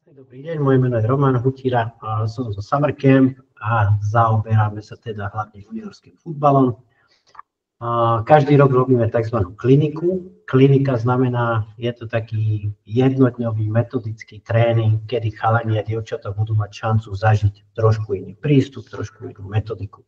Dobrý deň, moje meno je Roman Hutíra, som zo Summer Camp a zaoberáme sa teda hlavne juniorským futbalom. Každý rok robíme tzv. Kliniku. Klinika znamená, je to taký jednodňový metodický tréning, kedy chalani a dievčatá budú mať šancu zažiť trošku iný prístup, trošku inú metodiku.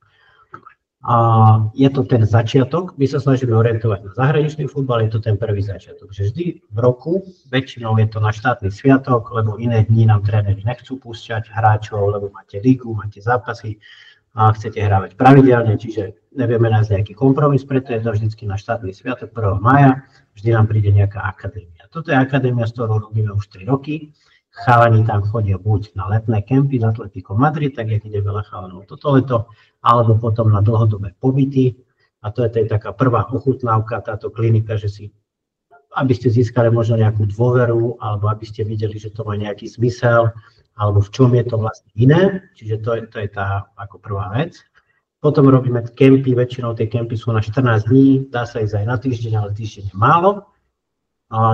Je to ten začiatok, my sa snažíme orientovať na zahraničný futbal, je to ten prvý začiatok, že vždy v roku, väčšinou je to na štátny sviatok, lebo iné dni nám tréneri nechcú púšťať hráčov, lebo máte ligu, máte zápasy a chcete hrávať pravidelne, čiže nevieme nájsť nejaký kompromis, preto je to vždycky na štátny sviatok 1. mája, vždy nám príde nejaká akadémia. Toto je akadémia, s ktorou robíme už 3 roky. Chalani tam chodia buď na letné kempy z Atletico Madrid, tak jak ide veľa chalanov toto leto, alebo potom na dlhodobé pobyty. A to je taká prvá ochutnávka, táto klinika, že si, aby ste získali možno nejakú dôveru, alebo aby ste videli, že to má nejaký zmysel, alebo v čom je to vlastne iné. Čiže to je tá ako prvá vec. Potom robíme kempy, väčšinou tie kempy sú na 14 dní, dá sa ísť aj na týždeň, ale týždeň je málo.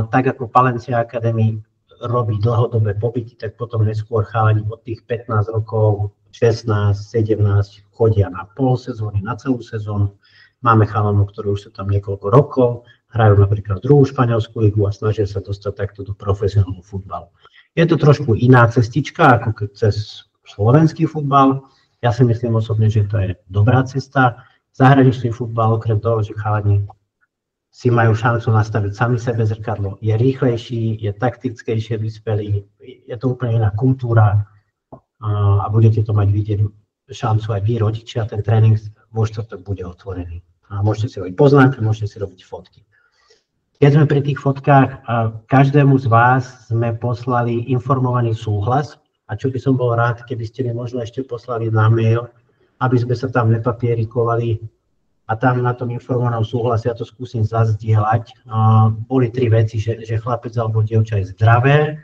Tak ako Palencia Academy robí dlhodobé pobyty, tak potom neskôr chalani od tých 15 rokov, 16, 17 chodia na pol sezóny, na celú sezónu. Máme chalanov, ktorí už sú tam niekoľko rokov, hrajú napríklad druhú španielsku ligu a snažia sa dostať takto do profesionálneho futbalu. Je to trošku iná cestička ako cez slovenský futbal. Ja si myslím osobne, že to je dobrá cesta. Zahraničný futbal, okrem toho, že chalani si majú šancu nastaviť sami sebe zrkadlo, je rýchlejší, je taktickejšie vyspelý, je to úplne iná kultúra a budete to mať vidieť šancu aj vy, rodičia, ten tréning vo štvrtok bude otvorený. A môžete si robiť poznámky, môžete si robiť fotky. Keď sme pri tých fotkách, každému z vás sme poslali informovaný súhlas a čo by som bol rád, keby ste mi možno ešte poslali na mail, aby sme sa tam nepapierikovali. A tam na tom informovanom súhlase, ja to skúsim zazdieľať. Boli 3 veci, že chlapec alebo dievča je zdravé,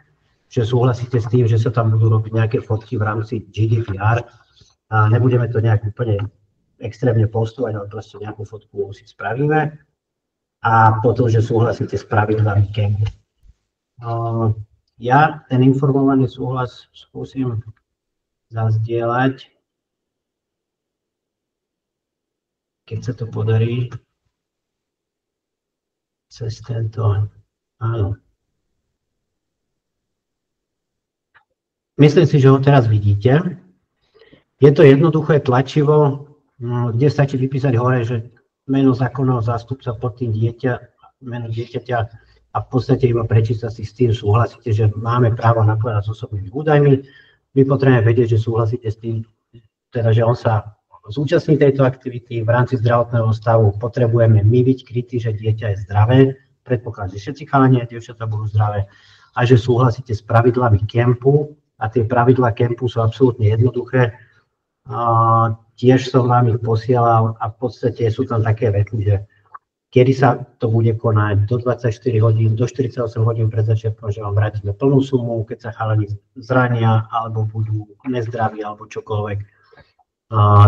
že súhlasíte s tým, že sa tam budú robiť nejaké fotky v rámci GDPR. A nebudeme to nejak úplne extrémne postovať, ale proste nejakú fotku si spravíme. A potom, že súhlasíte s pravidlami campu. Ja ten informovaný súhlas skúsim zazdieľať. Keď sa to podarí cez tento, áno. Myslím si, že ho teraz vidíte. Je to jednoduché tlačivo, kde stačí vypísať hore, že meno zákonného zástupca pod tým meno dieťaťa a v podstate iba prečítať si s tým súhlasíte, že máme právo nakladať s osobnými údajmi. My potrebujeme vedieť, že súhlasíte s tým, teda, že on sa zúčastní tejto aktivity. V rámci zdravotného stavu potrebujeme my byť krytí, že dieťa je zdravé, predpoklad, že všetci chalani a dievčatá budú zdravé a že súhlasíte s pravidlami kempu a tie pravidlá kempu sú absolútne jednoduché. Tiež som vám ich posielal a v podstate sú tam také vety, že kedy sa to bude konať, do 24 hodín, do 48 hodín pred začiatkom, že vám vrátime plnú sumu, keď sa chalani zrania alebo budú nezdraví alebo čokoľvek.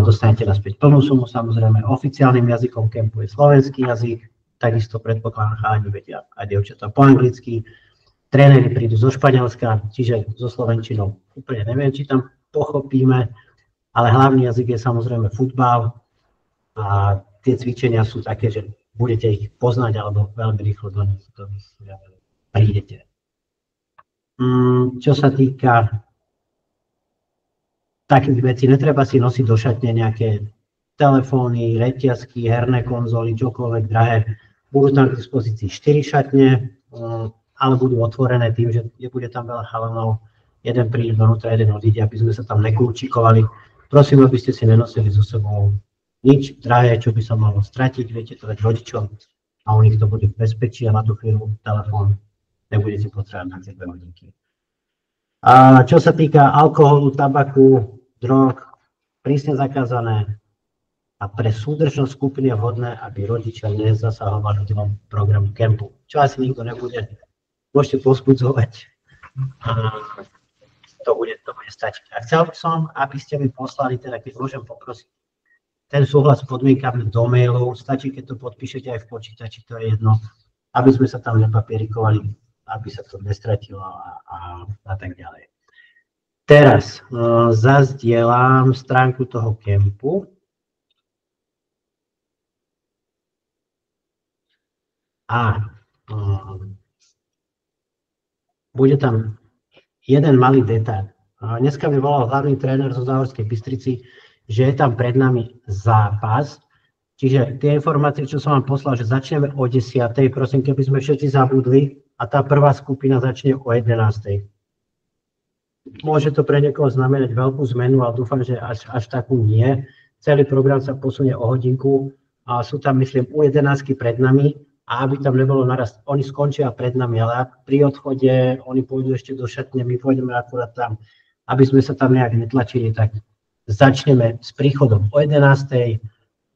Dostanete naspäť plnú sumu, samozrejme oficiálnym jazykom kempu je slovenský jazyk, takisto predpokladám chalani vedia aj dievčatá po anglicky, tréneri prídu zo Španielska, čiže so slovenčinou úplne neviem, či tam pochopíme, ale hlavný jazyk je samozrejme futbal a tie cvičenia sú také, že budete ich poznať alebo veľmi rýchlo do nich prídete. Čo sa týka takých vecí, netreba si nosiť do šatne nejaké telefóny, reťazky, herné konzoly, čokoľvek drahé. Budú tam k dispozícii 4 šatne, ale budú otvorené tým, že bude tam veľa chalanov. Jeden príde donútra, jeden odíde, aby sme sa tam nekľúčikovali. Prosím, aby ste si nenosili so sebou nič drahé, čo by sa malo stratiť. Viete to dať rodičom a u nich to bude v bezpečí a na tú chvíľu telefón nebudete potrebovať na 2 hodinky. A čo sa týka alkoholu, tabaku, drog, prísne zakázané a pre súdržnosť skupiny je vhodné, aby rodičia nezasahovali do programu kempu. Čo asi nikto nebude, môžete povzbudzovať. To bude stačiť. A chcel by som, aby ste mi poslali, teda keď môžem poprosiť, ten súhlas s podmienkami do mailu, stačí, keď to podpíšete aj v počítači, to je jedno, aby sme sa tam nepapierikovali, aby sa to nestratilo a tak ďalej. Teraz zazdielam stránku toho kempu. A bude tam jeden malý detail. Dneska mi volal hlavný tréner zo Záhorskej Bystrici, že je tam pred nami zápas. Čiže tie informácie, čo som vám poslal, že začneme o 10:00, prosím, keby sme všetci zabudli, a tá prvá skupina začne o 11:00. Môže to pre niekoho znamenať veľkú zmenu, ale dúfam, že až takú nie. Celý program sa posunie o hodinku a sú tam, myslím, u 11:00 pred nami, a aby tam nebolo naraz, oni skončia pred nami, ale pri odchode oni pôjdu ešte do šatne, my pôjdeme akurát tam, aby sme sa tam nejak netlačili, tak začneme s príchodom o 11:00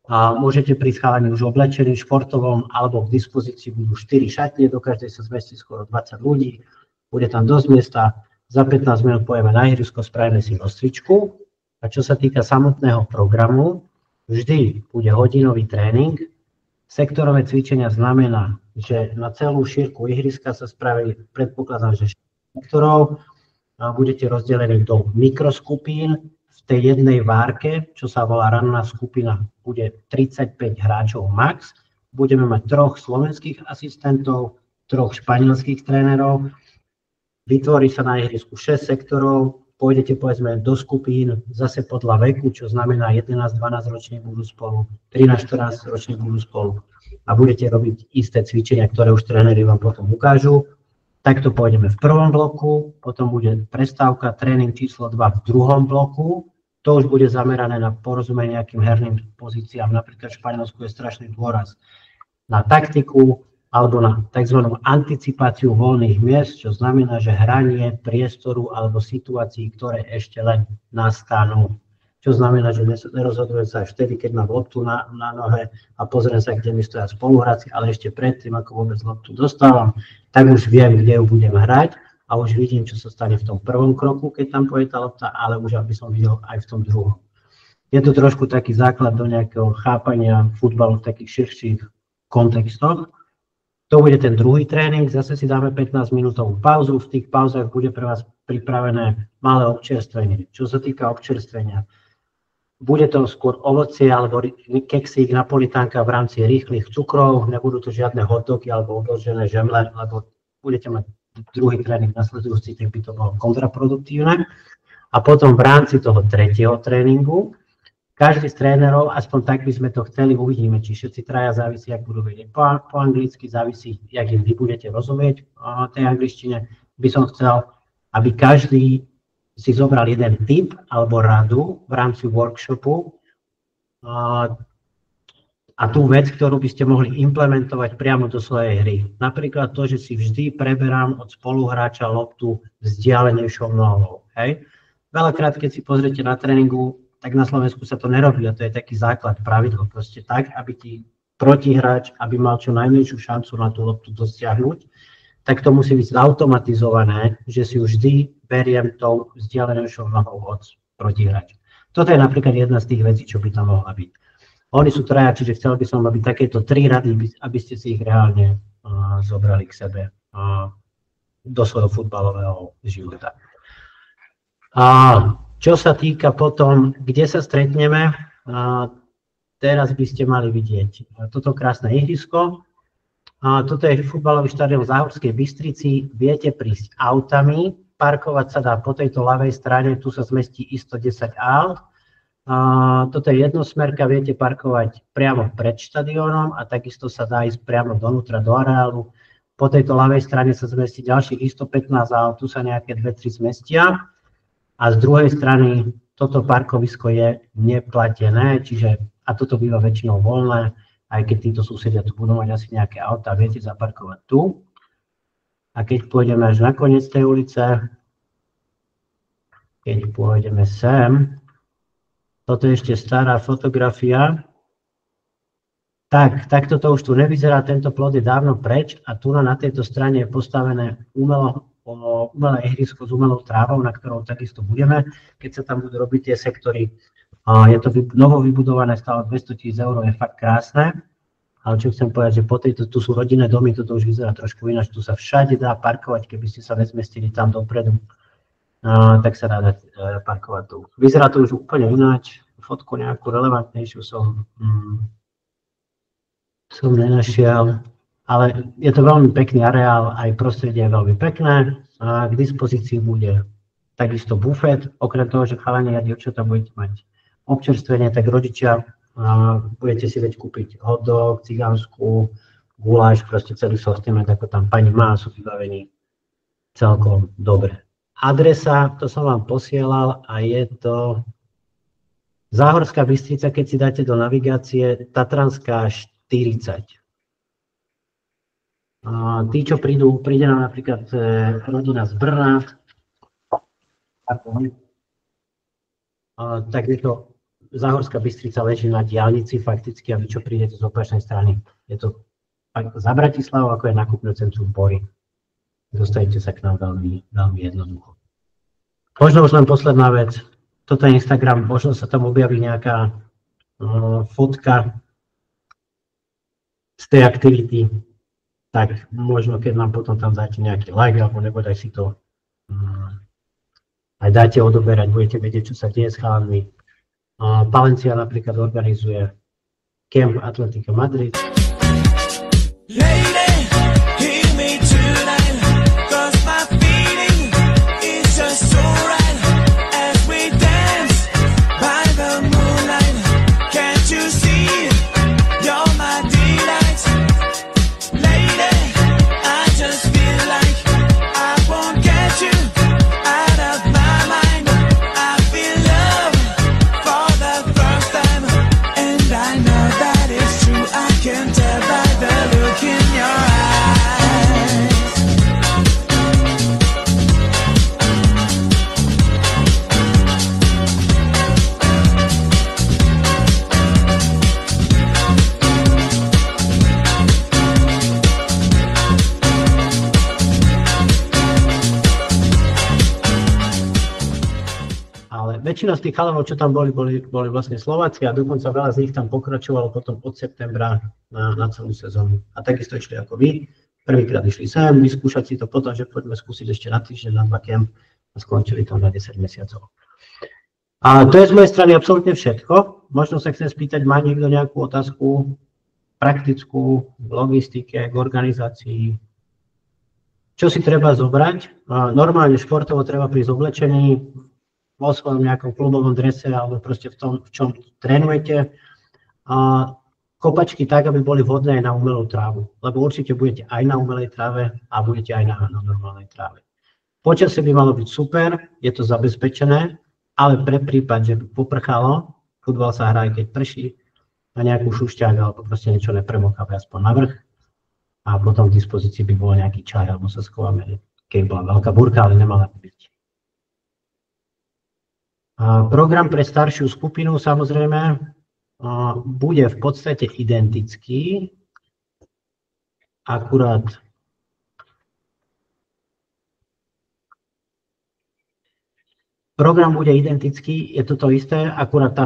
a môžete prísť chalani už oblečení v športovom, alebo k dispozícii budú 4 šatne, do každej sa zmestí skoro 20 ľudí, bude tam dosť miesta. Za 15 minút pojeme na ihrisko, spravíme si rozcvičku. A čo sa týka samotného programu, vždy bude hodinový tréning. Sektorové cvičenia znamená, že na celú šírku ihriska sa spraví, predpokladám, že 6 sektorov. A budete rozdelení do mikroskupín. V tej jednej várke, čo sa volá ranná skupina, bude 35 hráčov max. Budeme mať 3 slovenských asistentov, 3 španielských trénerov. Vytvorí sa na ihrisku 6 sektorov, pôjdete povedzme do skupín zase podľa veku, čo znamená 11-12 roční budú spolu, 13-14 roční budú spolu a budete robiť isté cvičenia, ktoré už tréneri vám potom ukážu. Takto pôjdeme v prvom bloku, potom bude prestávka, tréning číslo 2 v druhom bloku. To už bude zamerané na porozumenie nejakým herným pozíciám, napríklad v Španielsku je strašný dôraz na taktiku, alebo na tzv. Anticipáciu voľných miest, čo znamená, že hranie priestoru alebo situácií, ktoré ešte len nastanú. Čo znamená, že nerozhodujem sa až vtedy, keď mám loptu na nohe a pozriem sa, kde mi stoja spoluhráci, ale ešte predtým, ako vôbec loptu dostávam, tak už viem, kde ju budem hrať a už vidím, čo sa stane v tom prvom kroku, keď tam pôjde tá lopta, ale už aby som videl aj v tom druhom. Je to trošku taký základ do nejakého chápania futbalu v takých širších kontextoch. To bude ten druhý tréning, zase si dáme 15-minútovú pauzu, v tých pauzách bude pre vás pripravené malé občerstvenie. Čo sa týka občerstvenia, bude to skôr ovocie alebo keksík, napolitánka v rámci rýchlych cukrov, nebudú to žiadne hotdogy alebo odložené žemle, lebo budete mať druhý tréning nasledujúci, tak by to bolo kontraproduktívne. A potom v rámci toho tretieho tréningu každý z trénerov, aspoň tak by sme to chceli, uvidíme, či všetci traja závisí, ak budú vedieť po anglicky, závisí, jak im vy budete rozumieť tej angličtine. By som chcel, aby každý si zobral jeden tip alebo radu v rámci workshopu a tú vec, ktorú by ste mohli implementovať priamo do svojej hry. Napríklad to, že si vždy preberám od spoluhráča loptu vzdialenejšou nohou. Hej? Veľakrát, keď si pozriete na tréningu, tak na Slovensku sa to nerobí a to je taký základ pravidlo. Proste tak, aby ti protihráč, aby mal čo najmenšiu šancu na tú loptu dosiahnuť, tak to musí byť automatizované, že si už vždy beriem tou vzdialenejšou nohou od protihráča. Toto je napríklad jedna z tých vecí, čo by tam mohla byť. Oni sú traja, čiže chcel by som, aby takéto 3 rady, aby ste si ich reálne zobrali k sebe do svojho futbalového života. Čo sa týka potom, kde sa stretneme, teraz by ste mali vidieť toto krásne ihrisko. Toto je futbalový štadión v Záhorskej Bystrici. Viete prísť autami, parkovať sa dá po tejto ľavej strane, tu sa zmestí isto 10 aut. Toto je jednosmerka, viete parkovať priamo pred štadiónom a takisto sa dá ísť priamo donútra do areálu. Po tejto ľavej strane sa zmestí ďalších isto 15 aut, tu sa nejaké 2-3 zmestia. A z druhej strany toto parkovisko je neplatené, čiže a toto býva väčšinou voľné, aj keď títo susedia tu budú mať asi nejaké autá, viete zaparkovať tu. A keď pôjdeme až na koniec tej ulice, keď pôjdeme sem, toto je ešte stará fotografia, tak toto už tu nevyzerá, tento plot je dávno preč a tu na tejto strane je postavené umelé ihrisko s umelou trávou, na ktorom takisto budeme, keď sa tam budú robiť tie sektory. Je to novo vybudované, stále 200 000 €, je fakt krásne. Ale čo chcem povedať, že po tejto, tu sú rodinné domy, toto už vyzerá trošku ináč, tu sa všade dá parkovať, keby ste sa nezmestili tam dopredu. tak sa dá dať parkovať tu. Vyzerá to už úplne ináč, fotku nejakú relevantnejšiu som nenašiel, ale je to veľmi pekný areál, aj prostredie je veľmi pekné, k dispozícii bude takisto bufet, okrem toho, že chalani a dievčatá budete mať občerstvenie, tak rodičia budete si veď kúpiť hot dog, cigánsku, guláš, proste celý sortiment, ako tam pani má, sú vybavení celkom dobre. Adresa, to som vám posielal a je to Záhorská Bystrica, keď si dáte do navigácie, Tatranská 40. Tí, čo príde nám napríklad rodina z Brna, tak je to Záhorská Bystrica leží na diaľnici fakticky a vy, čo prídete z opačnej strany, je to za Bratislavou, ako je nákupné centrum Bory. Dostanete sa k nám veľmi, veľmi jednoducho. Možno už len posledná vec. Toto je Instagram, možno sa tam objaví nejaká fotka z tej aktivity, tak možno keď nám potom tam dáte nejaký like, alebo nebodaj si to aj dáte odoberať, budete vedieť, čo sa deje s chalanmi. Palencia napríklad organizuje Camp Atlético Madrid. Väčšina z tých chalanov, čo tam boli vlastne Slováci a dokonca veľa z nich tam pokračovalo potom od septembra na celú sezónu. A takisto išli ako vy. Prvýkrát išli sem, vyskúšať si to potom, že poďme skúsiť ešte na týždeň, na 2 camp a skončili tam na 10 mesiacov. A to je z mojej strany absolútne všetko. Možno sa chcem spýtať, má niekto nejakú otázku praktickú v logistike, k organizácii? Čo si treba zobrať? Normálne športovo treba prísť oblečený, vo svojom nejakom klubovom drese alebo proste v tom, v čom trénujete. Kopačky tak, aby boli vhodné aj na umelú trávu, lebo určite budete aj na umelej tráve a budete aj na normálnej tráve. Počasie by malo byť super, je to zabezpečené, ale pre prípad, že by poprchalo, futbal sa hrá aj keď prší, na nejakú šušťák alebo proste niečo nepremokavé aspoň na vrch a potom v dispozícii by bol nejaký čaj alebo sa schováme, keď bola veľká búrka, ale nemala by byť. Program pre staršiu skupinu samozrejme bude v podstate identický, akurát program bude identický, je to isté, akurát tá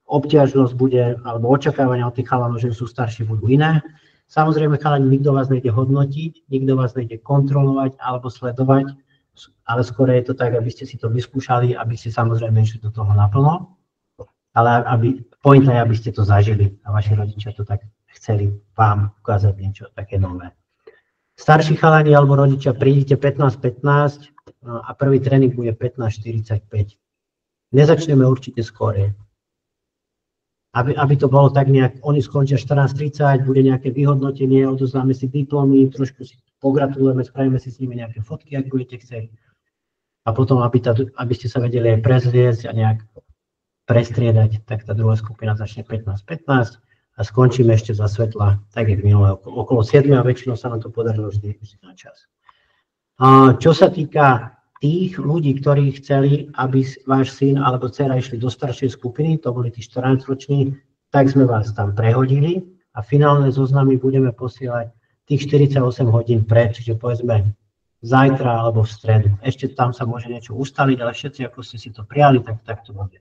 obťažnosť bude, alebo očakávania od tých chalanov, že sú starší, budú iné. Samozrejme, chalani, nikto vás nejde hodnotiť, nikto vás nejde kontrolovať alebo sledovať, ale skôr je to tak, aby ste si to vyskúšali, aby ste samozrejme išli do toho naplno, ale pointa je, aby ste to zažili a vaši rodičia to tak chceli vám ukázať niečo také nové. Starší chalani alebo rodičia, prídite 15:15 a prvý tréning bude 15:45. Nezačneme určite skôr. Aby to bolo tak nejak, oni skončia 14:30, bude nejaké vyhodnotenie, odozdáme si diplomy, trošku si pogratulujeme, spravíme si s nimi nejaké fotky, ak budete chcieť. A potom, aby ste sa vedeli aj prezliecť a nejak prestriedať, tak tá druhá skupina začne 15:15 a skončíme ešte za svetla, tak jak minulé, okolo 7 a väčšinou sa nám to podarilo vždy na čas. Čo sa týka tých ľudí, ktorí chceli, aby váš syn alebo dcera išli do staršej skupiny, to boli tí 14-roční, tak sme vás tam prehodili a finálne zoznamy budeme posielať tých 48 hodín pred, čiže povedzme zajtra alebo v stredu. Ešte tam sa môže niečo ustaliť, ale všetci, ako ste si to prijali, tak to bude.